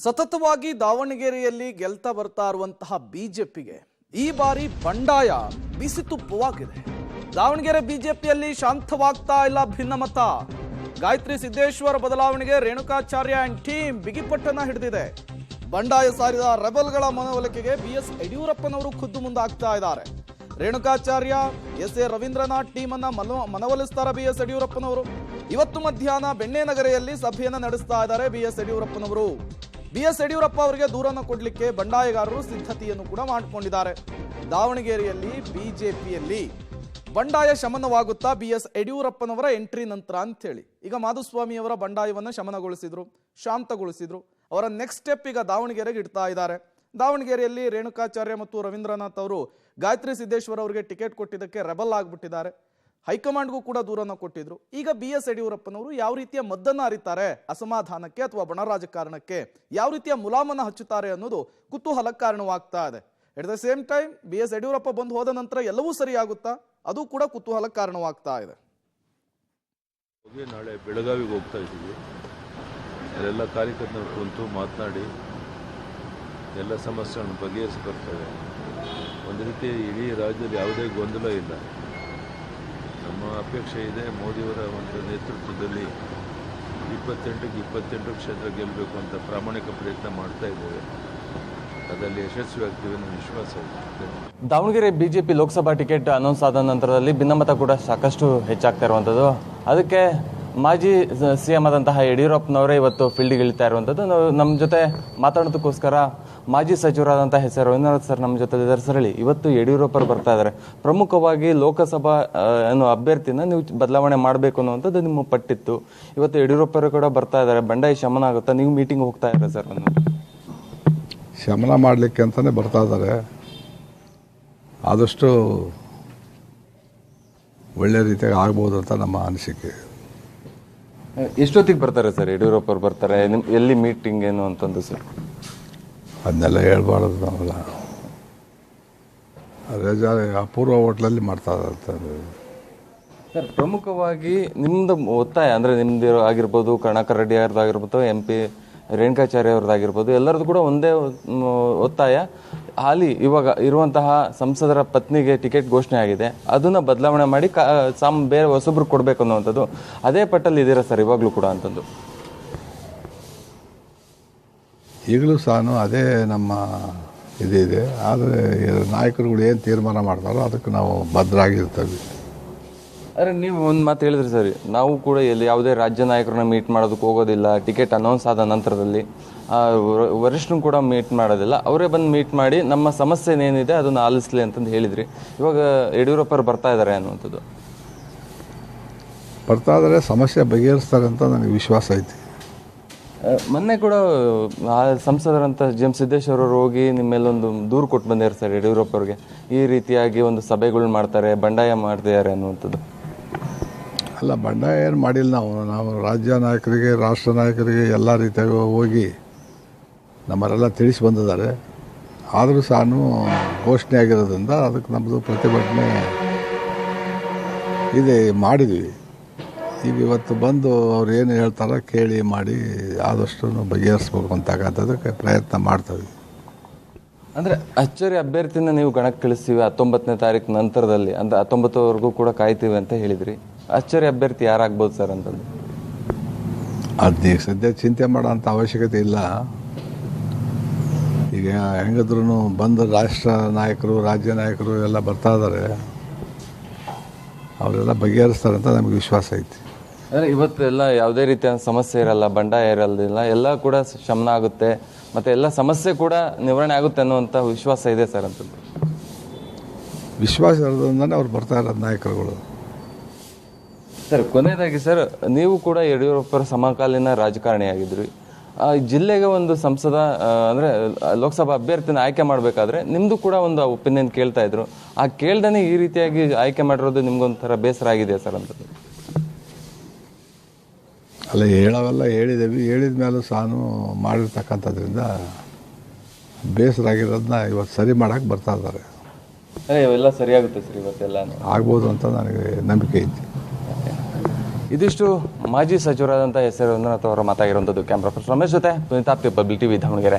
ಸತತವಾಗಿ ದಾವಣಗೆರೆಯಲ್ಲಿ ಗೆಲ್ತಾ ಬರ್ತಾ ಇರುವಂತಹ ಬಿಜೆಪಿಗೆ ಈ ಬಾರಿ ಬಂಡಾಯ ಬಿಸಿ ತುಪ್ಪವಾಗಿದೆ. ದಾವಣಗೆರೆ ಬಿಜೆಪಿಯಲ್ಲಿ ಶಾಂತವಾಗ್ತಾ ಇಲ್ಲ ಭಿನ್ನಮತ. ಗಾಯತ್ರಿ ಸಿದ್ದೇಶ್ವರ ಬದಲಾವಣೆಗೆ ರೇಣುಕಾಚಾರ್ಯ ಅಂಡ್ ಟೀಮ್ ಬಿಗಿಪಟ್ಟನ್ನ ಹಿಡಿದಿದೆ. ಬಂಡಾಯ ಸಾರಿದ ರೆಬಲ್ಗಳ ಮನವೊಲಿಕೆಗೆ ಬಿಎಸ್ ಯಡಿಯೂರಪ್ಪನವರು ಖುದ್ದು ಮುಂದಾಗ್ತಾ ಇದ್ದಾರೆ. ರೇಣುಕಾಚಾರ್ಯ ಎಸ್ ಎ ರವೀಂದ್ರನಾಥ್ ಟೀಮ್ ಅನ್ನ ಮನವೊಲಿಸ್ತಾರ ಬಿಎಸ್ ಯಡಿಯೂರಪ್ಪನವರು. ಇವತ್ತು ಮಧ್ಯಾಹ್ನ ಬೆಣ್ಣೆನಗರಿಯಲ್ಲಿ ಸಭೆಯನ್ನು ನಡೆಸ್ತಾ ಇದ್ದಾರೆ ಬಿಎಸ್ ಯಡಿಯೂರಪ್ಪನವರು. ಬಿಎಸ್ ಯಡಿಯೂರಪ್ಪ ಅವರಿಗೆ ದೂರನ್ನು ಕೊಡಲಿಕ್ಕೆ ಬಂಡಾಯಗಾರರು ಸಿದ್ಧತೆಯನ್ನು ಕೂಡ ಮಾಡಿಕೊಂಡಿದ್ದಾರೆ. ದಾವಣಗೆರೆಯಲ್ಲಿ ಬಿಜೆಪಿಯಲ್ಲಿ ಬಂಡಾಯ ಶಮನವಾಗುತ್ತಾ ಬಿಎಸ್ ಯಡಿಯೂರಪ್ಪನವರ ಎಂಟ್ರಿ ನಂತರ ಅಂತ ಹೇಳಿ ಈಗ ಮಾಧುಸ್ವಾಮಿಯವರ ಬಂಡಾಯವನ್ನು ಶಮನಗೊಳಿಸಿದ್ರು, ಶಾಂತಗೊಳಿಸಿದ್ರು. ಅವರ ನೆಕ್ಸ್ಟ್ ಸ್ಟೆಪ್ ಈಗ ದಾವಣಗೆರೆಗೆ ಇಡ್ತಾ ಇದ್ದಾರೆ. ದಾವಣಗೆರೆಯಲ್ಲಿ ರೇಣುಕಾಚಾರ್ಯ ಮತ್ತು ರವೀಂದ್ರನಾಥ್ ಅವರು ಗಾಯತ್ರಿ ಸಿದ್ದೇಶ್ವರ ಅವರಿಗೆ ಟಿಕೆಟ್ ಕೊಟ್ಟಿದ್ದಕ್ಕೆ ರೆಬಲ್ ಆಗಿಬಿಟ್ಟಿದ್ದಾರೆ. ಹೈಕಮಾಂಡ್ಗೂ ಕೂಡ ದೂರನ್ನು ಕೊಟ್ಟಿದ್ರು. ಈಗ ಬಿಎಸ್ ಯಡಿಯೂರಪ್ಪನವರು ಯಾವ ರೀತಿಯ ಮದ್ದನ್ನು ಅರಿತಾರೆ ಅಸಮಾಧಾನಕ್ಕೆ ಅಥವಾ ಬಣ ರಾಜಕಾರಣಕ್ಕೆ, ಯಾವ ರೀತಿಯ ಮುಲಾಮನ್ನು ಹಚ್ಚುತ್ತಾರೆ ಅನ್ನೋದು ಕುತೂಹಲ ಕಾರಣವಾಗ್ತಾ ಇದೆ. At the same time BS Yediyurappa ಬಂದು ಹೋದ ನಂತರ ಎಲ್ಲವೂ ಸರಿಯಾಗುತ್ತಾ, ಅದು ಕೂಡ ಕುತೂಹಲ ಕಾರಣವಾಗ್ತಾ ಇದೆ. ನಾಳೆ ಬೆಳಗಾವಿಗೆ ಹೋಗ್ತಾ ಇದ್ದೀವಿ. ಎಲ್ಲ ಕಾರ್ಯಕರ್ತರು ಕುಂತು ಮಾತನಾಡಿ ಎಲ್ಲ ಸಮಸ್ಯೆಗಳನ್ನು ಬಗೆಹರಿಸಿ ಬರ್ತವೆ. ಒಂದು ರೀತಿ ಇಡೀ ರಾಜ್ಯದಲ್ಲಿ ಯಾವುದೇ ಗೊಂದಲ ಇಲ್ಲ. ನಮ್ಮ ಅಪೇಕ್ಷೆ ಇದೆ, ಮೋದಿಯವರ ಒಂದು ನೇತೃತ್ವದಲ್ಲಿ 28 ಕ್ಷೇತ್ರ ಗೆಲ್ಲಬೇಕು ಅಂತ ಪ್ರಾಮಾಣಿಕ ಪ್ರಯತ್ನ ಮಾಡ್ತಾ ಇದ್ದೇವೆ. ಅದರಲ್ಲಿ ಯಶಸ್ವಿ ಆಗ್ತೀವಿ ಅನ್ನೋ ವಿಶ್ವಾಸ ಇದೆ. Davanagere BJP Lok Sabha ticket announce ಆದ ನಂತರದಲ್ಲಿ ಭಿನ್ನಮತ ಕೂಡ ಸಾಕಷ್ಟು ಹೆಚ್ಚಾಗ್ತಾ ಇರುವಂಥದ್ದು. ಅದಕ್ಕೆ ಮಾಜಿ ಸಿಎಂ ಆದಂತಹ ಯಡಿಯೂರಪ್ಪನವರೇ ಇವತ್ತು ಫೀಲ್ಡ್ಗೆ ಇಳಿತಾ ಇರುವಂಥದ್ದು. ನಮ್ಮ ಜೊತೆ ಮಾತಾಡೋದಕ್ಕೋಸ್ಕರ ಮಾಜಿ ಸಚಿವರಾದಂತಹ ಎಸ್ ಆರ್ ರವೀಂದ್ರನಾಥ್ ಸರ್ ನಮ್ಮ ಜೊತೆ ಇದ್ದಾರೆ. ಸರ್ ಹೇಳಿ, ಇವತ್ತು ಯಡಿಯೂರಪ್ಪರು ಬರ್ತಾ ಇದ್ದಾರೆ. ಪ್ರಮುಖವಾಗಿ ಲೋಕಸಭಾ ಅಭ್ಯರ್ಥಿನ ನೀವು ಬದಲಾವಣೆ ಮಾಡಬೇಕು ಅನ್ನುವಂಥದ್ದು ನಿಮ್ಮ ಪಟ್ಟಿತ್ತು. ಇವತ್ತು ಯಡಿಯೂರಪ್ಪರು ಕೂಡ ಬರ್ತಾ ಇದ್ದಾರೆ. ಬಂಡಾಯ ಶಮನ ಆಗುತ್ತಾ? ನೀವು ಮೀಟಿಂಗ್ ಹೋಗ್ತಾ ಇದ್ದಾರೆ ಸರ್? ಶಮನ ಮಾಡಲಿಕ್ಕೆ ಅಂತಲೇ ಬರ್ತಾ ಇದ್ದಾರೆ. ಆದಷ್ಟು ಒಳ್ಳೆ ರೀತಿಯಾಗಿ ಆಗ್ಬೋದು ಅಂತ ನಮ್ಮ ಅನಿಸಿಕೆ. ಎಷ್ಟೊತ್ತಿಗೆ ಬರ್ತಾರೆ ಸರ್ ಯಡಿಯೂರಪ್ಪರು ಬರ್ತಾರೆ? ಎಲ್ಲಿ ಮೀಟಿಂಗ್ ಏನು ಅಂತಂದು ಸರ್? ಅದನ್ನೆಲ್ಲ ಹೇಳ್ಬಾರ್ದು. ನಾವೆಲ್ಲ ಅಪೂರ್ವ ಹೋಟ್ಲಲ್ಲಿ ಮಾಡ್ತಾ ಇರ್ತಾರೆ ಸರ್. ಪ್ರಮುಖವಾಗಿ ನಿಮ್ದು ಒತ್ತಾಯ ಅಂದರೆ ನಿಮ್ದು ಆಗಿರ್ಬೋದು, ಕರುಣಾಕರ್ ರೆಡ್ಡಿ ಅವ್ರದ್ದಾಗಿರ್ಬೋದು, MP ರೇಣುಕಾಚಾರ್ಯ ಅವ್ರದ್ದಾಗಿರ್ಬೋದು, ಎಲ್ಲರದ್ದು ಕೂಡ ಒಂದೇ ಒತ್ತಾಯ. ಹಾಲಿ ಇವಾಗ ಇರುವಂತಹ ಸಂಸದರ ಪತ್ನಿಗೆ ಟಿಕೆಟ್ ಘೋಷಣೆ ಆಗಿದೆ, ಅದನ್ನ ಬದಲಾವಣೆ ಮಾಡಿ ಬೇರೆ ಹೊಸಬ್ರು ಕೊಡಬೇಕು ಅನ್ನುವಂಥದ್ದು. ಅದೇ ಪಟ್ಟಲ್ಲಿ ಇದ್ದೀರಾ ಸರ್ ಇವಾಗಲೂ ಕೂಡ ಅಂತಂದು? ಈಗಲೂ ಸಹ ಅದೇ ನಮ್ಮ ಇದಿದೆ. ಆದರೆ ನಾಯಕರುಗಳು ಏನು ತೀರ್ಮಾನ ಮಾಡ್ತಾರೋ ಅದಕ್ಕೆ ನಾವು ಬದ್ಧರಾಗಿರ್ತೇವೆ. ಅರೆ, ನೀವು ಒಂದು ಮಾತು ಹೇಳಿದ್ರಿ ಸರಿ, ನಾವು ಕೂಡ ಎಲ್ಲಿ ಯಾವುದೇ ರಾಜ್ಯ ನಾಯಕರನ್ನ ಮೀಟ್ ಮಾಡೋದಕ್ಕೆ ಹೋಗೋದಿಲ್ಲ. ಟಿಕೆಟ್ ಅನೌನ್ಸ್ ಆದ ನಂತರದಲ್ಲಿ ವರಿಷ್ಠರು ಕೂಡ ಮೀಟ್ ಮಾಡೋದಿಲ್ಲ, ಅವರೇ ಬಂದು ಮೀಟ್ ಮಾಡಿ ನಮ್ಮ ಸಮಸ್ಯೆ ಏನಿದೆ ಅದನ್ನು ಆಲಿಸಲಿ ಅಂತಂದು ಹೇಳಿದ್ರಿ. ಇವಾಗ ಯಡಿಯೂರಪ್ಪರು ಬರ್ತಾ ಇದ್ದಾರೆ ಅನ್ನುವಂಥದ್ದು. ಬರ್ತಾ ಇದ್ದಾರೆ, ಸಮಸ್ಯೆ ಬಗೆಹರಿಸ್ತಾರೆ ಅಂತ ನನಗೆ ವಿಶ್ವಾಸ ಐತಿ. ಮೊನ್ನೆ ಕೂಡ ಸಂಸದರಂತ GM ಸಿದ್ದೇಶ್ವರ ಅವರು ಹೋಗಿ ನಿಮ್ಮೇಲೊಂದು ದೂರು ಕೊಟ್ಟು ಬಂದಿದ್ದಾರೆ ಸರ್ ಯಡಿಯೂರಪ್ಪ ಅವ್ರಿಗೆ. ಈ ರೀತಿಯಾಗಿ ಒಂದು ಸಭೆಗಳು ಮಾಡ್ತಾರೆ, ಬಂಡಾಯ ಮಾಡ್ತಿದ್ದಾರೆ ಅನ್ನುವಂಥದ್ದು. ಅಲ್ಲ, ಬಂಡಾಯ ಏನು ಮಾಡಿಲ್ಲ. ನಾವು ರಾಜ್ಯ ನಾಯಕರಿಗೆ, ರಾಷ್ಟ್ರ ನಾಯಕರಿಗೆ ಎಲ್ಲ ರೀತಿಯಾಗಿ ಹೋಗಿ ನಮ್ಮರೆಲ್ಲ ತಿಳಿಸಿ ಬಂದಿದ್ದಾರೆ. ಆದರೂ ಸಹ ಘೋಷಣೆ ಆಗಿರೋದ್ರಿಂದ ಅದಕ್ಕೆ ನಮ್ಮದು ಪ್ರತಿಭಟನೆ ಇದೆ ಮಾಡಿದ್ವಿ. ಈಗ ಇವತ್ತು ಬಂದು ಅವ್ರು ಏನು ಹೇಳ್ತಾರೋ ಕೇಳಿ ಮಾಡಿ ಆದಷ್ಟು ಬಗೆಹರಿಸ್ಬೇಕು ಅಂತಕ್ಕಂಥದ್ದಕ್ಕೆ ಪ್ರಯತ್ನ ಮಾಡ್ತೀವಿ. ಅಂದರೆ ಅಚ್ಚರಿ ಅಭ್ಯರ್ಥಿನ ನೀವು ಗಣಕ್ಕೆ ಕಳಿಸ್ತೀವಿ 19ನೇ ತಾರೀಕು ನಂತರದಲ್ಲಿ, ಅಂದರೆ 19ವರೆಗೂ ಕೂಡ ಕಾಯ್ತೀವಿ ಅಂತ ಹೇಳಿದ್ರಿ. ಅಚ್ಚರಿ ಅಭ್ಯರ್ಥಿ ಯಾರಾಗ್ಬೋದು ಸರ್ ಅಂತಂದು? ಅದನ್ನ ಸದ್ಯ ಚಿಂತೆ ಮಾಡೋ ಅಂಥ ಅವಶ್ಯಕತೆ ಇಲ್ಲ. ಈಗ ಹೆಂಗಿದ್ರು ಬಂದು ರಾಷ್ಟ್ರ ನಾಯಕರು, ರಾಜ್ಯ ನಾಯಕರು ಎಲ್ಲ ಬರ್ತಾ ಇದ್ದಾರೆ. ಅವರೆಲ್ಲ ಬಗೆಹರಿಸ್ತಾರೆ ಅಂತ ನಮಗೆ ವಿಶ್ವಾಸ ಐತಿ. ಅಂದರೆ ಇವತ್ತೆಲ್ಲ ಯಾವುದೇ ರೀತಿಯ ಸಮಸ್ಯೆ ಇರಲ್ಲ, ಬಂಡಾಯ ಇರಲ್ಲ, ಎಲ್ಲ ಕೂಡ ಶಮನ ಆಗುತ್ತೆ ಮತ್ತು ಎಲ್ಲ ಸಮಸ್ಯೆ ಕೂಡ ನಿವಾರಣೆ ಆಗುತ್ತೆ ಅನ್ನುವಂಥ ವಿಶ್ವಾಸ ಇದೆ ಸರ್ ಅಂತಂದು. ವಿಶ್ವಾಸ ಇರೋದ್ರಿಂದನೇ ಅವ್ರು ಬರ್ತಾ ಇರೋದು ನಾಯಕರುಗಳು. ಸರ್, ಕೊನೆಯದಾಗಿ ಸರ್, ನೀವು ಕೂಡ ಯಡಿಯೂರಪ್ಪರ ಸಮಕಾಲೀನ ರಾಜಕಾರಣಿಯಾಗಿದ್ರಿ. ಜಿಲ್ಲೆಗೆ ಒಂದು ಸಂಸದ ಅಂದರೆ ಲೋಕಸಭಾ ಅಭ್ಯರ್ಥಿನ ಆಯ್ಕೆ ಮಾಡಬೇಕಾದ್ರೆ ನಿಮ್ಮದು ಕೂಡ ಒಂದು ಒಪಿನಿಯನ್ ಕೇಳ್ತಾ ಇದ್ರು. ಆ ಕೇಳ್ದೇ ಈ ರೀತಿಯಾಗಿ ಆಯ್ಕೆ ಮಾಡಿರೋದು ನಿಮ್ಗೊಂಥರ ಬೇಸರ ಆಗಿದೆ ಸರ್ ಅಂತದ್ದು? ಅಲ್ಲ, ಹೇಳೋವೆಲ್ಲ ಹೇಳಿದ್ದೇವೆ. ಹೇಳಿದ ಮೇಲೂ ಸಹ ಮಾಡಿರ್ತಕ್ಕಂಥದ್ರಿಂದ ಬೇಸರ ಆಗಿರೋದನ್ನ ಇವತ್ತು ಸರಿ ಮಾಡೋಕ್ಕೆ ಬರ್ತಾ ಇದ್ದಾರೆ. ಇವೆಲ್ಲ ಸರಿಯಾಗುತ್ತೆ ಸರ್, ಇವತ್ತೆಲ್ಲ ಆಗ್ಬೋದು ಅಂತ ನನಗೆ ನಂಬಿಕೆ ಐತಿ. ಇದಿಷ್ಟು ಮಾಜಿ ಸಚಿವರಾದಂಥ ಎಸ್ ಆರ್ ರಂಗನಾಥ್ ಅವರ ಮಾತಾಗಿರುವಂಥದ್ದು. ಕ್ಯಾಮ್ರಾ ಪರ್ಸನ್ ರಮೇಶ್ ಜೊತೆ ಪುನೀತ್ ಆಪ್ತಿ, ಪಬ್ಲಿಕ್ ಟಿವಿ ದಾವಣಗೆರೆ.